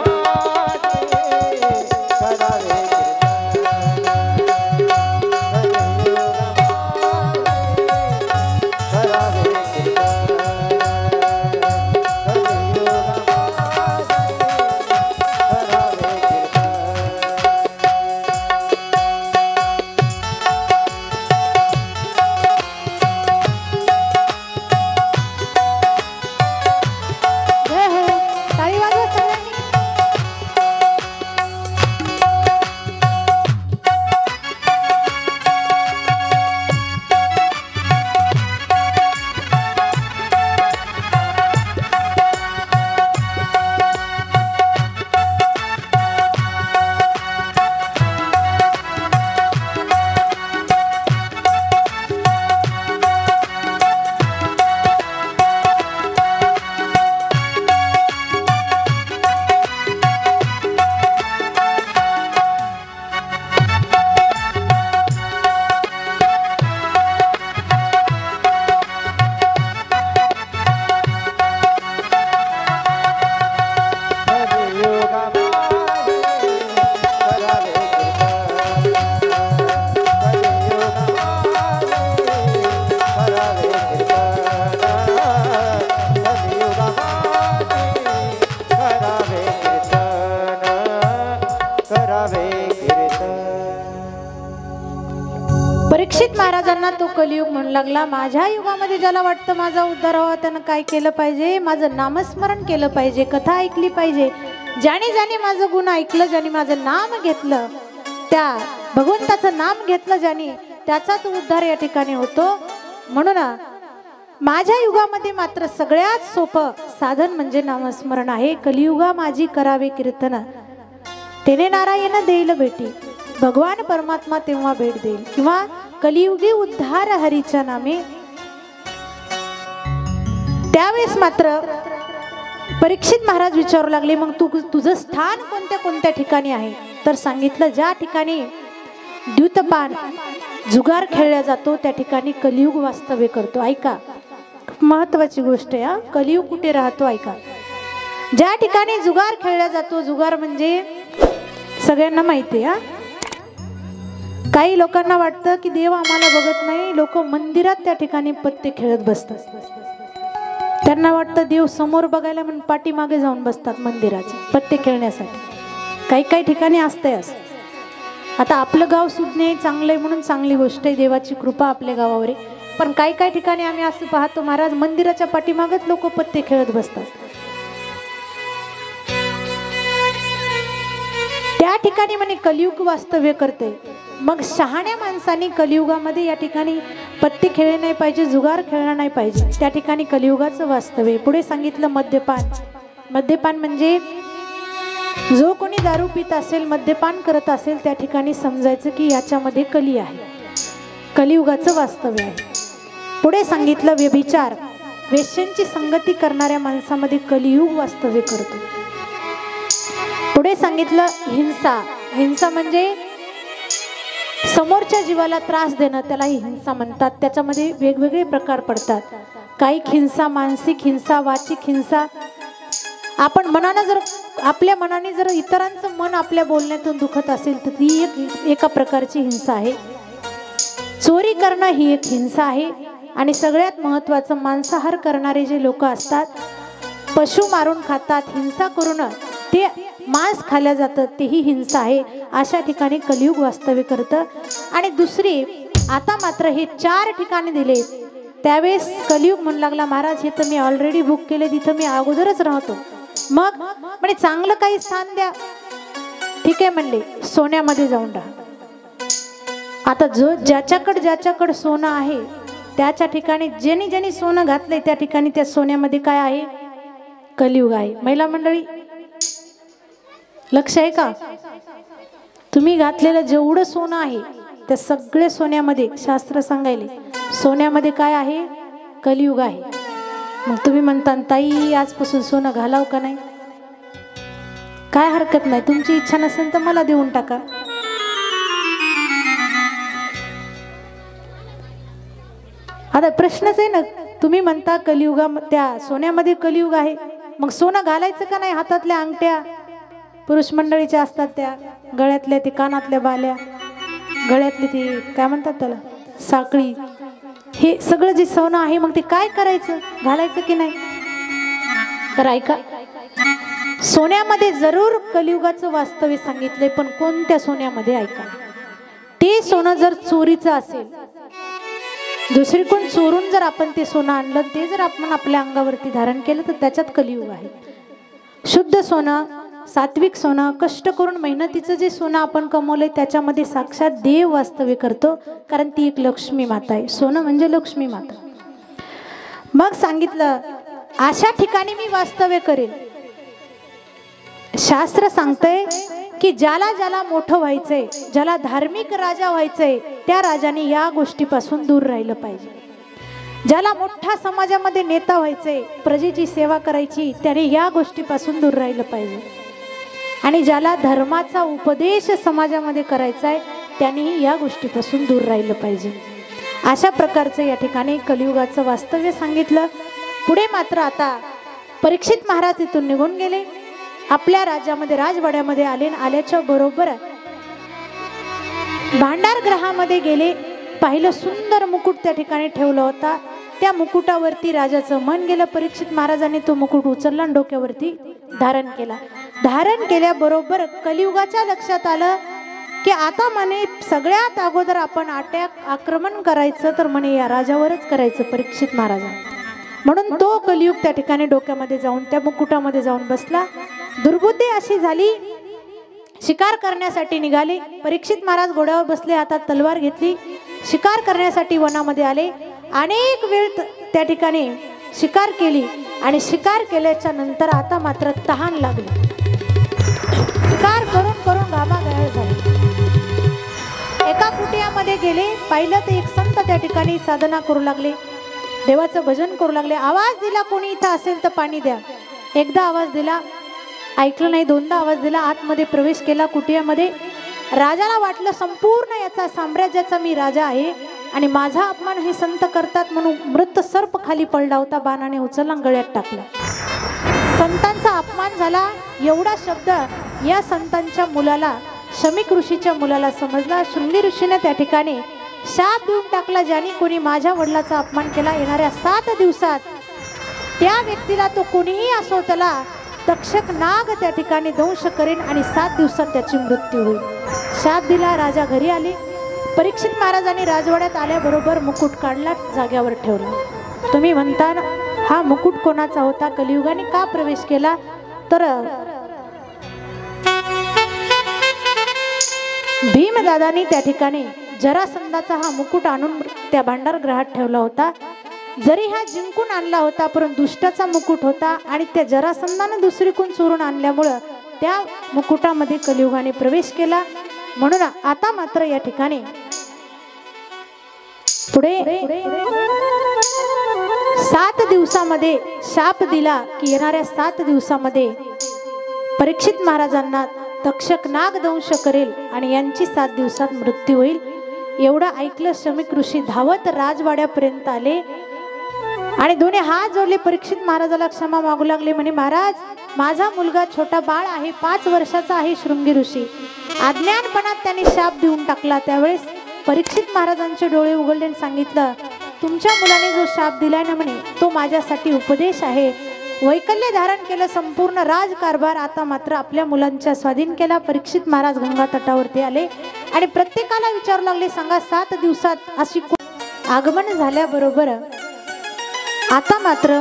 माझे करावे परीक्षित महाराजांना तो कलियुग म्हणू लागला, माझ्या युगामध्ये ज्याला वाटतं माझा उद्धार व्हावा त्यानं काय केलं पाहिजे, माझं नामस्मरण केलं पाहिजे, कथा ऐकली पाहिजे. ज्याने ज्याने माझं गुण ऐकलं, ज्याने माझं नाम घेतलं, त्या भगवंताचं नाम घेतलं ज्याने, त्याचाच उद्धार या ठिकाणी होतो. म्हणून माझ्या युगामध्ये मात्र सगळ्यात सोपं साधन म्हणजे नामस्मरण आहे. कलियुगा माझी करावे कीर्तन, तेने नारायण देईल भेटी, भगवान परमात्मा तेव्हा भेट देईल. किंवा कलियुगी उद्धार हरीच्या नामे. त्यावेळेस मात्र परीक्षित महाराज विचारू लागले, मग तुझं स्थान कोणत्या कोणत्या ठिकाणी आहे. तर सांगितलं, ज्या ठिकाणी द्यूतपान जुगार खेळला जातो त्या ठिकाणी कलियुग वास्तव्य करतो. ऐका, महत्वाची गोष्ट आहे. कलियुग कुठे राहतो ऐका. ज्या ठिकाणी जुगार खेळला जातो, जुगार म्हणजे सगळ्यांना माहिती आहे. काही लोकांना वाटतं की देव आम्हाला बघत नाही, लोक मंदिरात त्या ठिकाणी पत्ते खेळत बसतात. त्यांना वाटतं देव समोर बघायला म्हणून पाठीमागे जाऊन बसतात मंदिराचे पत्ते खेळण्यासाठी. काही काही ठिकाणी असतंय असं. आता आपलं गाव सुज्ञ चांगलं आहे म्हणून चांगली गोष्ट आहे, देवाची कृपा आपल्या गावावर आहे. पण काही काही ठिकाणी आम्ही असं पाहतो, महाराज मंदिराच्या पाठीमागच लोक पत्ते खेळत बसतात. त्या ठिकाणी म्हणे कलियुग वास्तव्य करते. मग शहाण्या माणसांनी कलियुगामध्ये या ठिकाणी पत्ते खेळले नाही पाहिजे, जुगार खेळला नाही पाहिजे. त्या ठिकाणी कलियुगाचं वास्तव्य. पुढे सांगितलं मद्यपान. मद्यपान म्हणजे जो कोणी दारू पित असेल, मद्यपान करत असेल, त्या ठिकाणी समजायचं की याच्यामध्ये कली आहे, कलियुगाचं वास्तव्य आहे. पुढे सांगितलं व्यभिचार, वेश्यांची संगती करणाऱ्या माणसामध्ये कलियुग वास्तव्य करतो. पुढे सांगितलं हिंसा. हिंसा म्हणजे समोरच्या जीवाला त्रास देणं, त्यालाही हिंसा म्हणतात. त्याच्यामध्ये वेगवेगळे प्रकार पडतात. कायिक हिंसा, मानसिक हिंसा, वाचिक हिंसा. आपण मनानं जर आपल्या मनाने जर इतरांचं मन आपल्या बोलण्यातून दुखत असेल तर ती एका प्रकारची हिंसा आहे. चोरी करणं ही एक हिंसा आहे. आणि सगळ्यात महत्त्वाचं, मांसाहार करणारे जे लोक असतात, पशु मारून खातात, हिंसा करून ते मांस खाल्लं जातं, तेही हिंसा आहे. अशा ठिकाणी कलियुग वास्तव्य करतं. आणि दुसरी, आता मात्र हे 4 ठिकाणे दिले. त्यावेळेस कलियुग म्हणू लागला, महाराज हे तर मी ऑलरेडी बुक केले, तिथं मी अगोदरच राहतो. मग म्हणजे चांगलं काही स्थान द्या. ठीक आहे म्हणले, सोन्यामध्ये जाऊन राहा. आता ज्याच्याकडे सोनं आहे त्याच्या ठिकाणी, ज्यांनी ज्यांनी सोनं घातलंय त्या ठिकाणी त्या सोन्यामध्ये काय आहे, कलियुग आहे. महिला मंडळी लक्ष आहे का? तुम्ही घातलेलं जेवढं सोनं आहे त्या सगळे सोन्यामध्ये, शास्त्र सांगायले सोन्यामध्ये काय आहे, कलियुग आहे. मग तुम्ही म्हणता ताई आजपासून सोनं घालाव का नाही? काय हरकत नाही, तुमची इच्छा नसेल तर मला देऊन टाका. आता प्रश्नच आहे ना, तुम्ही म्हणता कलियुगा त्या सोन्यामध्ये कलियुग आहे, मग सोनं घालायचं का नाही? हातातल्या अंगठ्या पुरुष मंडळीच्या असतात त्या गळ्यातल्या ती कानातल्या बाल्या, गळ्यातली ती काय म्हणतात त्याला साखळी, हे सगळं जे सोनं आहे मग ते काय करायचं, घालायचं की नाही? तर ऐका, सोन्यामध्ये जरूर कलियुगाचं वास्तव्य सांगितलंय, पण कोणत्या सोन्यामध्ये? ऐका, ते सोनं जर चोरीचं असेल, दुसरी कोण चोरून जर आपण ते सोनं आणलं, ते जर आपण आपल्या अंगावरती धारण केलं, तर त्याच्यात कलियुग आहे. शुद्ध सोनं, सात्विक सोनं, कष्ट करून मेहनतीचं जे सोनं आपण कमवलंय त्याच्यामध्ये साक्षात देव वास्तव्य करतो, कारण ती एक लक्ष्मी माता आहे. सोनं म्हणजे लक्ष्मी माता. मग सांगितलं अशा ठिकाणी मी वास्तव्य करेन. शास्त्र सांगतंय की ज्याला ज्याला मोठं व्हायचंय, ज्याला धार्मिक राजा व्हायचंय, त्या राजाने या गोष्टीपासून दूर राहिलं पाहिजे. ज्याला मोठ्या समाजामध्ये नेता व्हायचंय, प्रजेची सेवा करायची, त्याने या गोष्टीपासून दूर राहिलं पाहिजे. आणि ज्याला धर्माचा उपदेश समाजामध्ये करायचा आहे, त्यानेही या गोष्टीपासून दूर राहिलं पाहिजे. अशा प्रकारचं या ठिकाणी कलियुगाचं वास्तव्य सांगितलं. पुढे मात्र आता परीक्षित महाराज इथून निघून गेले, आपल्या राज्यामध्ये राजवाड्यामध्ये आले. आल्याच्या बरोबर भांडार ग्रहामध्ये गेले. पाहिलं सुंदर मुकुट त्या ठिकाणी ठेवला होता. त्या मुकुटावरती राजाचं मन गेलं. परीक्षित महाराजांनी तो मुकुट उचलला आणि डोक्यावरती धारण केला. धारण केल्याबरोबर कलियुगाच्या लक्षात आलं की आता म्हणे सगळ्यात अगोदर आपण आक्रमण करायचं तर म्हणे या राजावरच करायचं, परीक्षित महाराजांना. म्हणून तो कलियुग त्या ठिकाणी डोक्यामध्ये जाऊन त्या मुकुटामध्ये जाऊन बसला. दुर्बुद्धी अशी झाली, शिकार करण्यासाठी निघाले. परीक्षित महाराज घोड्यावर बसले, हातात तलवार घेतली, शिकार करण्यासाठी वनामध्ये आले. अनेक वेळ त्या ठिकाणी शिकार केली आणि शिकार केल्याच्या नंतर आता मात्र तहान लागली. शिकार करून करून घामाघाल झाली. एका कुटियामध्ये गेले. पाहिलं तर एक संत त्या ठिकाणी साधना करू लागले, देवाचं भजन करू लागले. आवाज दिला, कोणी इथं असेल तर पाणी द्या. एकदा आवाज दिला, ऐकलं नाही. दोनदा आवाज दिला, आतमध्ये प्रवेश केला कुटियामध्ये. राजाला वाटलं संपूर्ण याचा साम्राज्याचा मी राजा आहे आणि माझा अपमान हे संत करतात, म्हणून मृत सर्प खाली पडला होता, बाणाने उचलला गळ्यात टाकला. संतांचा अपमान झाला एवढा शब्द या संतांच्या मुलाला, शमीक ऋषीच्या मुलाला समजला. शृंगी ऋषीने त्या ठिकाणी शाप देऊन टाकला, ज्याने कोणी माझ्या वडिलाचा अपमान केला, येणाऱ्या 7 दिवसात त्या व्यक्तीला, तो कोणीही असो, त्याला तक्षक नाग त्या ठिकाणी दंश करेन आणि 7 दिवसात त्याची मृत्यू होईल. शाप दिला. राजा घरी आले. परीक्षित महाराजांनी राजवाड्यात आल्याबरोबर मुकुट काढला, जाग्यावर ठेवला. तुम्ही म्हणता हा मुकुट कोणाचा होता? कलियुगाने का प्रवेश केला? तर भीमदादांनी त्या ठिकाणी जरासंधाचा हा मुकुट आणून त्या भांडार ग्रहात ठेवला होता. जरी हा जिंकून आणला होता, परंतु दुष्टाचा मुकुट होता आणि त्या जरासंधाने दुसरीकडून चोरून आणल्यामुळं त्या मुकुटामध्ये कलियुगाने प्रवेश केला. म्हणून आता मात्र या ठिकाणी पुढे 7 दिवसामध्ये शाप दिला की येणाऱ्या 7 दिवसामध्ये परीक्षित महाराजांना तक्षक नाग दंश करेल आणि यांची 7 दिवसात मृत्यू होईल. एवढं ऐकलं शमीक ऋषी धावत राजवाड्यापर्यंत आले आणि दोन्ही हात जोडले. परीक्षित महाराजाला क्षमा मागू लागले. म्हणे महाराज, माझा मुलगा छोटा बाळ आहे, 5 वर्षाचा आहे. शृंगी ऋषी अज्ञानपणात त्यांनी शाप देऊन टाकला. त्यावेळेस परीक्षित महाराजांचे डोळे उघडले आणि सांगितलं, तुमच्या मुलाने जो शाप दिलाय ना म्हणे, तो माझ्यासाठी उपदेश आहे. वैकल्य धारण केलं, संपूर्ण राजकारभार आता मात्र आपल्या मुलांच्या स्वाधीन केला. परीक्षित महाराज गंगा तटावरती आले आणि प्रत्येकाला विचारू लागले, सांगा 7 दिवसात अशी आगमन झाल्याबरोबर आता मात्र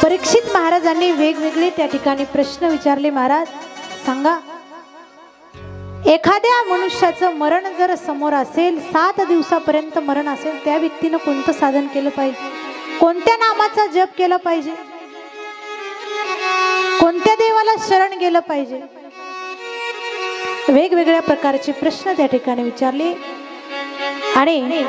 परीक्षित महाराजांनी वेगवेगळे त्या ठिकाणी प्रश्न विचारले. महाराज सांगा, एखाद्या मनुष्याचं मरण जर समोर असेल, 7 दिवसापर्यंत मरण असेल, त्या व्यक्तीनं कोणतं साधन केलं पाहिजे? कोणत्या नामाचा जप केला पाहिजे? कोणत्या देवाला शरण गेलं पाहिजे? वेगवेगळ्या प्रकारचे प्रश्न त्या ठिकाणी विचारले आणि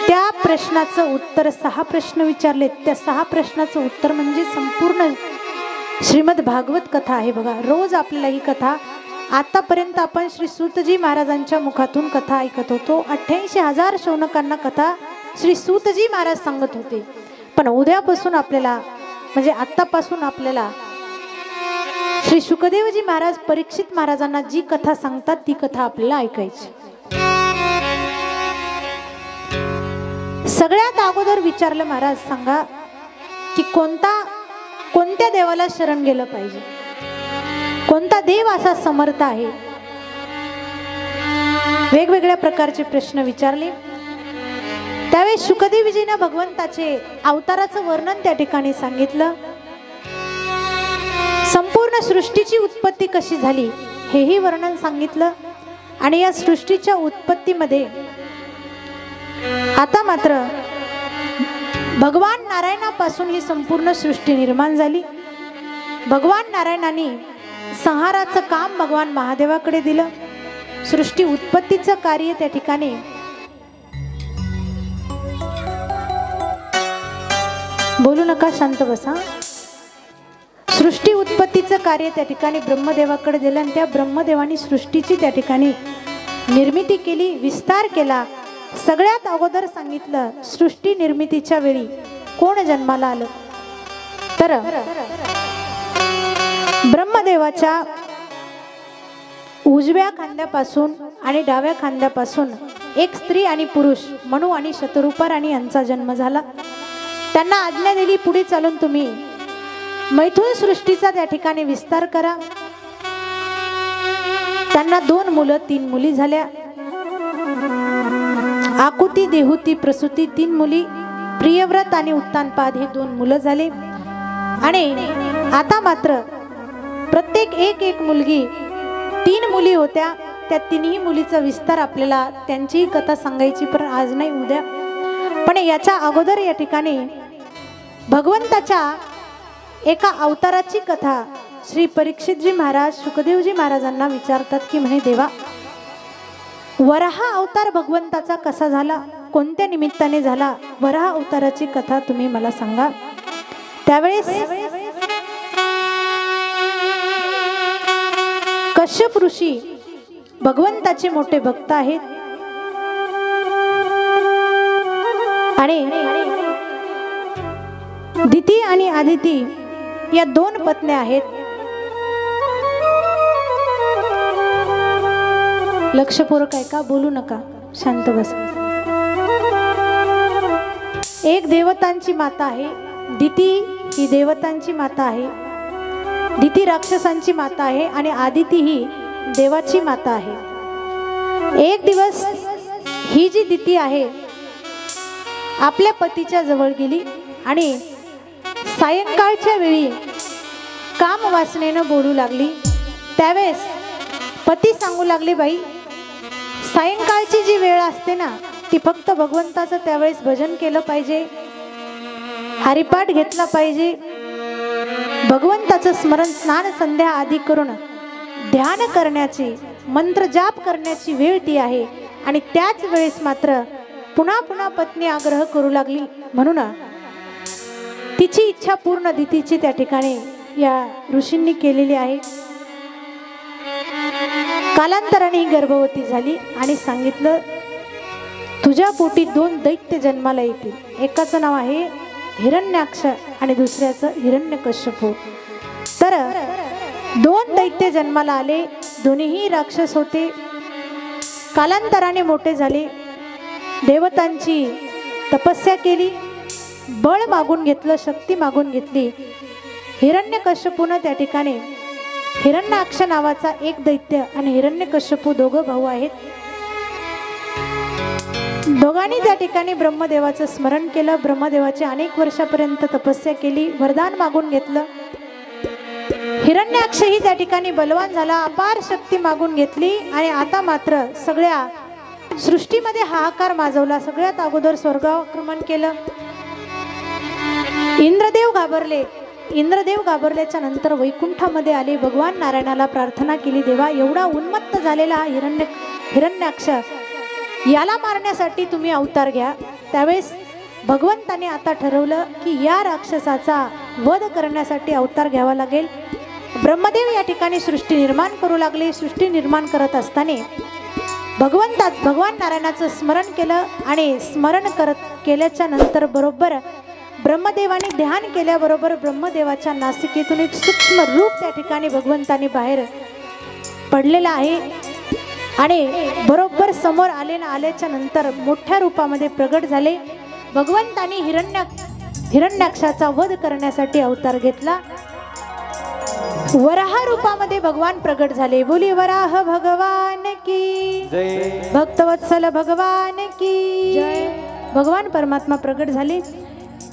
त्या प्रश्नाचं उत्तर 6 प्रश्न विचारले. त्या 6 प्रश्नाचं उत्तर म्हणजे संपूर्ण श्रीमद भागवत कथा आहे. बघा, रोज आपल्याला ही कथा, आतापर्यंत आपण श्री सूतजी महाराजांच्या मुखातून कथा ऐकत होतो. 88,000 शौनकांना कथा श्री सूतजी महाराज सांगत होते. पण उद्यापासून आपल्याला, म्हणजे आत्तापासून आपल्याला श्री शुकदेवजी महाराज परीक्षित महाराजांना जी कथा सांगतात ती कथा आपल्याला ऐकायची। सगळ्यात अगोदर विचारलं महाराज सांगा की कोणत्या देवाला शरण गेलं पाहिजे, कोणता देव असा समर्थ आहे। वेगवेगळ्या प्रकारचे प्रश्न विचारले। त्यावेळेस शुकदेवजीने भगवंताचे अवताराचं वर्णन त्या ठिकाणी सांगितलं। संपूर्ण सृष्टीची उत्पत्ती कशी झाली हेही वर्णन सांगितलं। आणि या सृष्टीच्या उत्पत्तीमध्ये आता मात्र भगवान नारायणापासून ही संपूर्ण सृष्टी निर्माण झाली। भगवान नारायणाने संहाराचं काम भगवान महादेवाकडे दिलं। सृष्टी उत्पत्तीचं कार्य त्या ठिकाणी बोलू नका, शांत बसा। सृष्टी उत्पत्तीचं कार्य त्या ठिकाणी ब्रह्मदेवाकडे दिलं आणि त्या ब्रह्मदेवानी सृष्टीची त्या ठिकाणी निर्मिती केली, विस्तार केला। सगळ्यात अगोदर सांगितलं सृष्टी निर्मितीच्या वेळी कोण जन्माला आलं तर ब्रह्मदेवाच्या उजव्या खांद्यापासून आणि डाव्या खांद्यापासून एक स्त्री आणि पुरुष मनु आणि शतरूपा राणी यांचा जन्म झाला। त्यांना आज्ञा दिली पुढे चालून तुम्ही मैथुन सृष्टीचा त्या ठिकाणी विस्तार करा। त्यांना 2 मुलं 3 मुली झाल्या। आकुती, देहुती, प्रसूती 3 मुली, प्रियव्रत आणि उत्तानपाद हे 2 मुलं झाले। आणि आता मात्र प्रत्येक एक मुलगी 3 मुली होत्या। त्या 3ही मुलीचा विस्तार आपल्याला त्यांचीही कथा सांगायची, पण आज नाही उद्या। पण याच्या अगोदर या ठिकाणी भगवंताच्या एका अवताराची कथा श्री परीक्षितजी महाराज शुकदेवजी महाराजांना विचारतात की म्हणे देवा, वराह अवतार भगवंताचा कसा झाला, कोणत्या निमित्ताने झाला, वराह अवताराची कथा तुम्ही मला सांगा। त्यावेळेस कश्यप ऋषी भगवंताचे मोठे भक्त आहेत आणि दिती आणि आदिती या 2 पत्न्या आहेत। लक्षपूर्वक ऐका, बोलू नका, शांत बसा। एक देवतांची माता आहे, दिती ही देवतांची माता आहे, दिती राक्षसांची माता आहे आणि आदिती ही देवाची माता आहे। एक दिवस ही जी दिती आहे आपल्या पतीच्या जवळ गेली आणि सायंकाळच्या वेळी काम वासनेनं बोलू लागली। त्यावेळेस पती सांगू लागले, बाई सायंकाळची जी वेळ असते ना ती फक्त भगवंताचं त्यावेळेस भजन केलं पाहिजे, हरिपाठ घेतला पाहिजे, भगवंताचं स्मरण स्नान संध्या आदी करून ध्यान करण्याची, मंत्र जाप करण्याची वेळ ती आहे। आणि त्याच वेळेस मात्र पुन्हा पुन्हा पत्नी आग्रह करू लागली, म्हणून तिची इच्छा पूर्ण दितीची त्या ठिकाणी या ऋषींनी केलेली आहे। कालांतराने ही गर्भवती झाली आणि सांगितलं तुझ्या पोटी 2 दैत्य जन्माला येतील। एकाचं नाव आहे हिरण्याक्ष आणि दुसऱ्याचं हिरण्यकश्यप। तर 2 दैत्य जन्माला आले, दोन्हीही राक्षस होते। कालांतराने मोठे झाले, देवतांची तपस्या केली, बळ मागून घेतलं, शक्ती मागून घेतली। हिरण्यकश्यपूने त्या ठिकाणी हिरण्याक्ष नावाचा एक दैत्य आणि हिरण्यकश्यपू 2 भाऊ आहेत। दोघांनी त्या ठिकाणी ब्रह्मदेवाचं स्मरण केलं, ब्रह्मदेवाची अनेक वर्षापर्यंत तपस्या केली, वरदान मागून घेतलं। हिरण्याक्ष ही त्या ठिकाणी बलवान झाला, अपार शक्ती मागून घेतली आणि आता मात्र सगळ्या सृष्टीमध्ये हाहाकार माजवला। सगळ्यात अगोदर स्वर्गाक्रमण केलं। इंद्रदेव घाबरल्याच्या नंतर वैकुंठामध्ये आले, भगवान नारायणाला प्रार्थना केली, देवा एवढा उन्मत्त झालेला हा हिरण्याक्ष याला मारण्यासाठी तुम्ही अवतार घ्या। त्यावेळेस भगवंताने आता ठरवलं की या राक्षसाचा वध करण्यासाठी अवतार घ्यावा लागेल। ब्रह्मदेव या ठिकाणी सृष्टी निर्माण करू लागले। सृष्टी निर्माण करत असताना भगवान नारायणाचं स्मरण केलं आणि स्मरण केल्याच्या नंतर बरोबर ब्रह्मदेवाने ध्यान केल्याबरोबर ब्रह्मदेवाच्या नासिकेतून एक सूक्ष्म रूप त्या ठिकाणी भगवंतानी बाहेर पडलेलं आहे आणि बरोबर समोर आल्याच्या नंतर मोठ्या रूपामध्ये प्रगट झाले. भगवंतानी हिरण्याक्षाचा वध करण्यासाठी अवतार घेतला. वराह रूपामध्ये भगवान प्रगट झाले. बोली वराह भगवान की जय. भक्तवत्सल भगवान की जय. भगवान परमात्मा प्रगट झाले.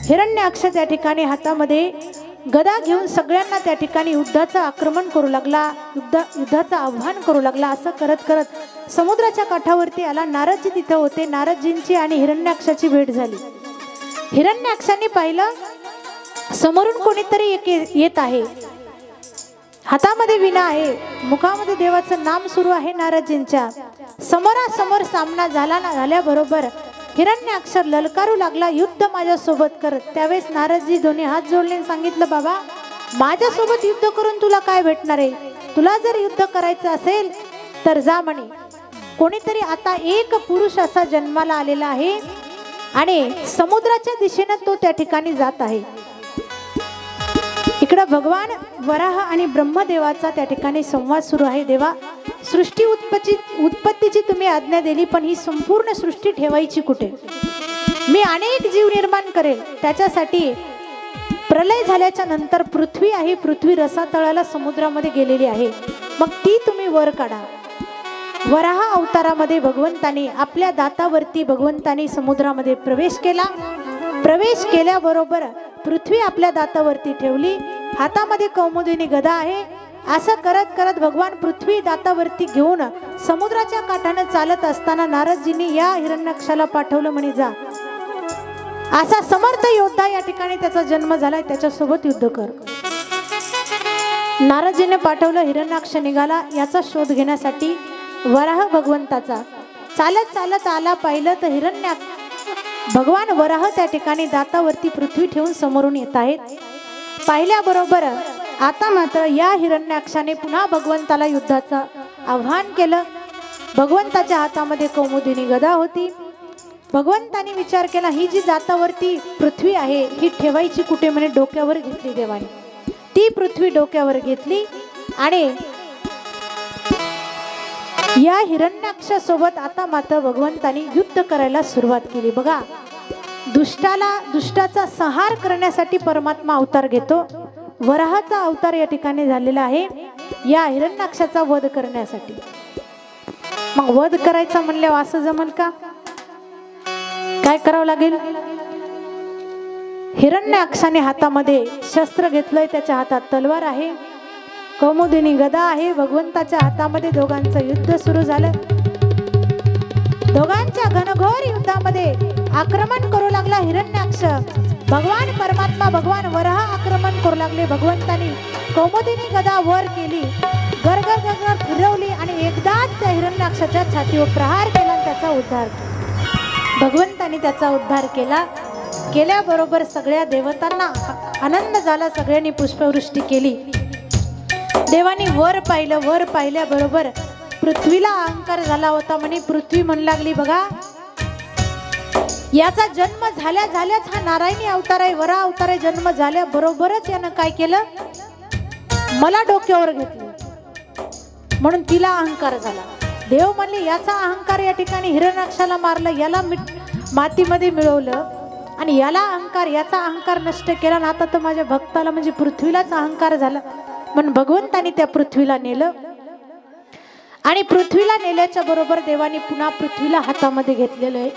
हिरण्याक्ष त्या ठिकाणी हातामध्ये गदा घेऊन सगळ्यांना त्या ठिकाणी युद्धाचं आक्रमण करू लागला, युद्धाचं आव्हान करू लागला. असं करत करत समुद्राच्या काठावरती आला. नारदजी तिथं होते. नारदजींची आणि हिरण्याक्षाची भेट झाली. हिरण्याक्षाने पाहिलं समोरून कोणीतरी येत आहे. हातामध्ये विणा आहे, मुखामध्ये देवाचं नाम सुरू आहे. नारदजींच्या समोरासमोर सामना झाल्याबरोबर हिरण्याक्ष ललकारू लागला, युद्ध माझ्यासोबत कर. त्यावेळेस नारदजी दोन्ही हात जोडले सांगितलं, बाबा माझ्यासोबत युद्ध करून तुला काय भेटणार आहे? तुला जर युद्ध करायचं असेल तर जा म्हणे. कोणीतरी आता एक पुरुष असा जन्माला आलेला आहे आणि समुद्राच्या दिशेने तो त्या ठिकाणी जात आहे. इकडे भगवान वराह आणि ब्रह्मदेवाचा त्या ठिकाणी संवाद सुरू आहे. देवा, सृष्टी उत्पत्तीची तुम्ही आज्ञा दिली, पण ही संपूर्ण सृष्टी ठेवायची कुठे? मी अनेक जीव निर्माण करेल. त्याच्यासाठी प्रलय झाल्याच्या नंतर पृथ्वी आहे, पृथ्वी रसातळाला समुद्रामध्ये गेलेली आहे, मग ती तुम्ही वर काढा. वराह अवतारामध्ये भगवंतानी आपल्या दातावरती भगवंतानी समुद्रामध्ये प्रवेश केला. प्रवेश केल्याबरोबर पृथ्वी आपल्या दातावरती ठेवली. हातामध्ये कौमुदिनी गदा आहे. असं करत करत भगवान पृथ्वी दातावरती घेऊन समुद्राच्या काठाने चालत असताना नारदजींनी या हिरण्याक्षाला पाठवलं, म्हणे जा, असा समर्थ योद्धा या ठिकाणी त्याचा जन्म झालाय, त्याच्यासोबत युद्ध कर. नारदजीने पाठवलं. हिरण्याक्ष निघाला याचा शोध घेण्यासाठी. वराह भगवंताचा चालत चालत आला. पाहिलं तर भगवान वराह त्या ठिकाणी दातावरती पृथ्वी ठेवून समोरून येत आहेत. पाहिल्याबरोबर आता मात्र या हिरण्याक्षाने पुन्हा भगवंताला युद्धाचं आव्हान केलं. भगवंताच्या हातामध्ये कौमुदिनी गदा होती. भगवंतानी विचार केला, ही जी दातावरती पृथ्वी आहे ही ठेवायची कुठे? म्हणे डोक्यावर घेतली देवाने. ती पृथ्वी डोक्यावर घेतली आणि या हिरण्याक्षासोबत आता मात्र भगवंतानी युद्ध करायला सुरुवात केली. बघा, दुष्टाचा संहार करण्यासाठी परमात्मा अवतार घेतो. वराहाचा अवतार या ठिकाणी झालेला आहे या हिरण्याक्षाचा वध करण्यासाठी. मग वध करायचा म्हणल्यावर असं जमल का? काय करावं लागेल? हिरण्याक्षाने हातामध्ये शस्त्र घेतलंय. त्याच्या हातात तलवार आहे, कौमुदिनी गदा आहे. भगवंताच्या हातामध्ये दोघांचं युद्ध सुरू झालं. दोघांच्या घनघोर युद्धामध्ये आक्रमण करू लागला हिरण्याक्ष. भगवान परमात्मा भगवान वराह आक्रमण करू लागले. भगवंतानी कौमुदिनी गदा वर केली, गरगर गरगर फिरवली आणि एकदाच त्या हिरण्याक्षाच्या छातीवर प्रहार केला आणि त्याचा उद्धार केला. भगवंतानी त्याचा उद्धार केला. केल्याबरोबर सगळ्या देवतांना आनंद झाला. सगळ्यांनी पुष्पवृष्टी केली. देवानी वर पाहिलं. वर पाहिल्याबरोबर पृथ्वीला अहंकार झाला होता. म्हणे पृथ्वी म्हणू लागली, बघा, याचा जन्म झाल्याच हा नारायणी अवतार आहे, वरा अवतार आहे. जन्म झाल्याबरोबरच यानं काय केलं? मला डोक्यावर घेतलं, म्हणून तिला अहंकार झाला. देव म्हणले, याचा अहंकार या ठिकाणी हिरण्याक्षाला मारलं, याला मातीमध्ये मिळवलं आणि याला अहंकार, याचा अहंकार नष्ट केला. आणि आता तर माझ्या भक्ताला म्हणजे पृथ्वीलाच अहंकार झाला. म्हणून भगवंतानी त्या पृथ्वीला नेलं आणि पृथ्वीला नेल्याच्या बरोबर देवानी पुन्हा पृथ्वीला हातामध्ये घेतलेलं आहे.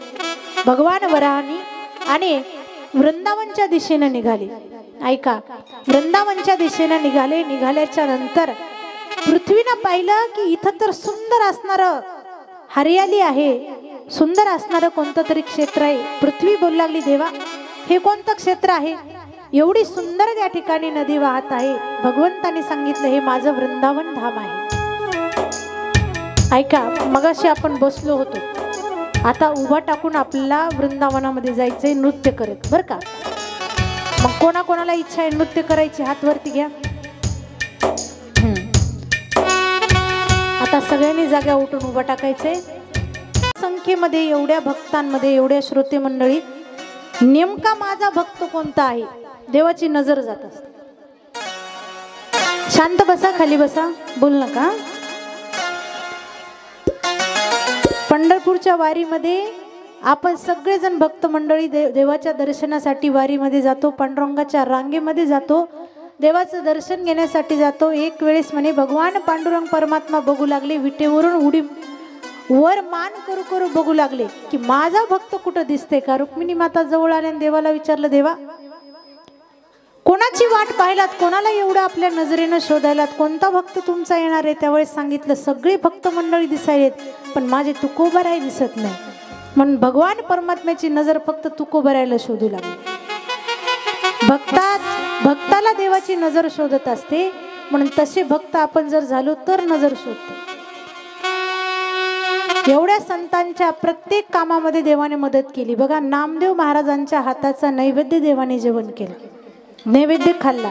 भगवान वराहानी आणि वृंदावनच्या दिशेने निघाले. ऐका, वृंदावनच्या दिशेने निघाले. निघाल्याच्या नंतर पृथ्वीनं पाहिलं की इथं तर सुंदर असणारं हरियाली आहे, सुंदर असणारं कोणतं तरी क्षेत्र आहे. पृथ्वी बोलू लागली, देवा, हे कोणतं क्षेत्र आहे? एवढी सुंदर त्या ठिकाणी नदी वाहत आहे. भगवंतानी सांगितलं, हे माझं वृंदावन धाम आहे. ऐका, मगाशी आपण बसलो होतो, आता उभा टाकून आपल्याला वृंदावनामध्ये जायचंय नृत्य करत, बरं का? मग कोणाकोणाला इच्छा आहे नृत्य करायची? हात वरती घ्या. आता सगळ्यांनी जागा उठून उभा टाकायचंय. संख्येमध्ये एवढ्या भक्तांमध्ये, एवढ्या श्रोते मंडळीत नेमका माझा भक्त कोणता आहे देवाची नजर जात असते. शांत बसा, खाली बसा, बोल नका. पंढरपूरच्या वारीमध्ये आपण सगळेजण भक्त मंडळी देवाच्या दर्शनासाठी वारीमध्ये जातो. पांडुरंगाच्या रांगेमध्ये जातो, देवाचं दर्शन घेण्यासाठी जातो. एक वेळेस म्हणे भगवान पांडुरंग परमात्मा बघू लागले, विटेवरून उडी वर मान करू करू बघू लागले की माझा भक्त कुठं दिसते का. रुक्मिणी माता जवळ आल्या, देवाला विचारलं, देवा कोणाची वाट पाहिलात, कोणाला एवढं आपल्या नजरेनं शोधायलात, कोणता भक्त तुमचा येणार आहे. त्यावेळेस सांगितलं सगळी भक्त मंडळी दिसायलेत पण माझे तुकोबराय दिसत नाही. म्हणून भगवान परमात्म्याची नजर फक्त तुकोबरायला शोधू लागली. भक्ताला देवाची नजर शोधत असते. म्हणून तसे भक्त आपण जर झालो तर नजर शोधतो. एवढ्या संतांच्या प्रत्येक कामामध्ये देवाने मदत केली. बघा, नामदेव महाराजांच्या हाताचा नैवेद्य देवाने जेवण केलं, नैवेद्य खाल्ला.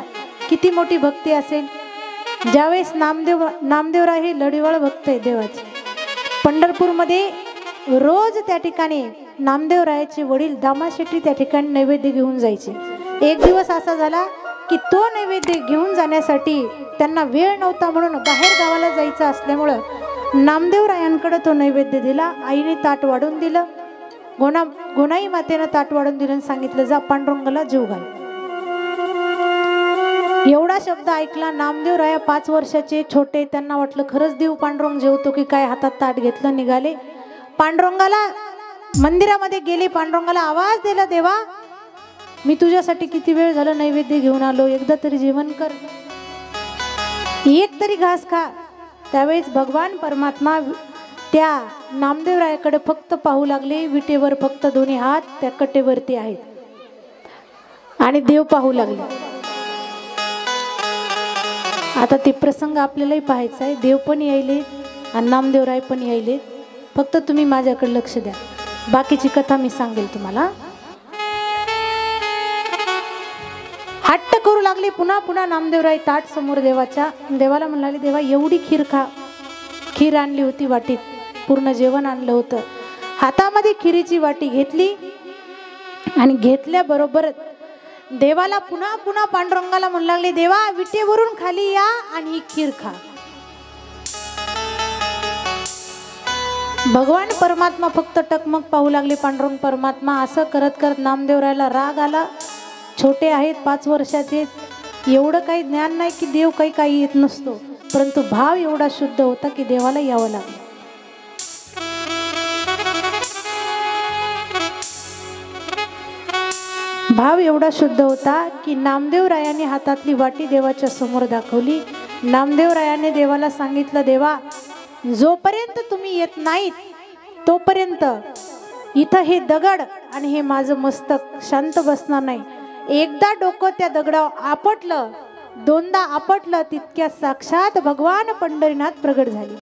किती मोठी भक्ती असेल. ज्यावेळेस नामदेवराय हे लढीवाळ भक्त आहे देवाचे. पंढरपूरमध्ये रोज त्या ठिकाणी नामदेवरायाचे वडील दामाशेट्टी त्या ठिकाणी नैवेद्य घेऊन जायचे. एक दिवस असा झाला की तो नैवेद्य घेऊन जाण्यासाठी त्यांना वेळ नव्हता, म्हणून बाहेर गावाला जायचं असल्यामुळं नामदेवरायांकडे तो नैवेद्य दिला. आईने ताट वाढून दिलं, गोनाई मातेनं ताट वाढून दिलं आणि सांगितलं जा पांडुरंगाला जीव घाल. एवढा शब्द ऐकला. नामदेवराया 5 वर्षाचे छोटे, त्यांना वाटलं खरंच देव पांडुरंग जेवतो की काय. हातात ताट घेतलं, निघाले. पांडुरंगाला मंदिरामध्ये गेले, पांडुरंगाला आवाज दिला, देवा मी तुझ्यासाठी किती वेळ झालं नैवेद्य घेऊन आलो, एकदा तरी जेवण कर, एक तरी घास खा. त्यावेळेस भगवान परमात्मा त्या नामदेवरायाकडे फक्त पाहू लागले. विटेवर फक्त दोन्ही हात त्या कटेवरती आहेत आणि देव पाहू लागले. आता ते प्रसंग आपल्यालाही पाहायचा आहे. देव पण यायले आणि नामदेवराय पण यायले. फक्त तुम्ही माझ्याकडे लक्ष द्या, बाकीची कथा मी सांगेल तुम्हाला. हट्ट करू लागले. पुन्हा पुन्हा नामदेवराय ताट समोर देवाला म्हणाले, देवा एवढी खीर खा. खीर आणली होती वाटीत, पूर्ण जेवण आणलं होतं. हातामध्ये खिरीची वाटी घेतली आणि घेतल्याबरोबर देवाला पुन्हा पुन्हा पांडुरंगाला म्हणू लागले, देवा विटेवरून खाली या आणि ही खीर खा. भगवान परमात्मा फक्त टकमक पाहू लागले. पांडुरंग परमात्मा असं करत करत नामदेवरायला राग आला. छोटे आहेत, 5 वर्षाचे, एवढं काही ज्ञान नाही की देव काही येत नसतो, परंतु भाव एवढा शुद्ध होता की देवाला यावं लागलं. भाव एवढा शुद्ध होता की नामदेवरायाने हातातली वाटी देवाच्या समोर दाखवली. नामदेवरायाने देवाला सांगितलं, देवा जोपर्यंत तुम्ही येत नाहीत तोपर्यंत इथं हे दगड आणि हे माझं मस्तक शांत बसणार नाही. एकदा डोकं त्या दगडावर आपटलं, दोनदा आपटलं, तितक्या साक्षात भगवान पंढरीनाथ प्रगट झाले.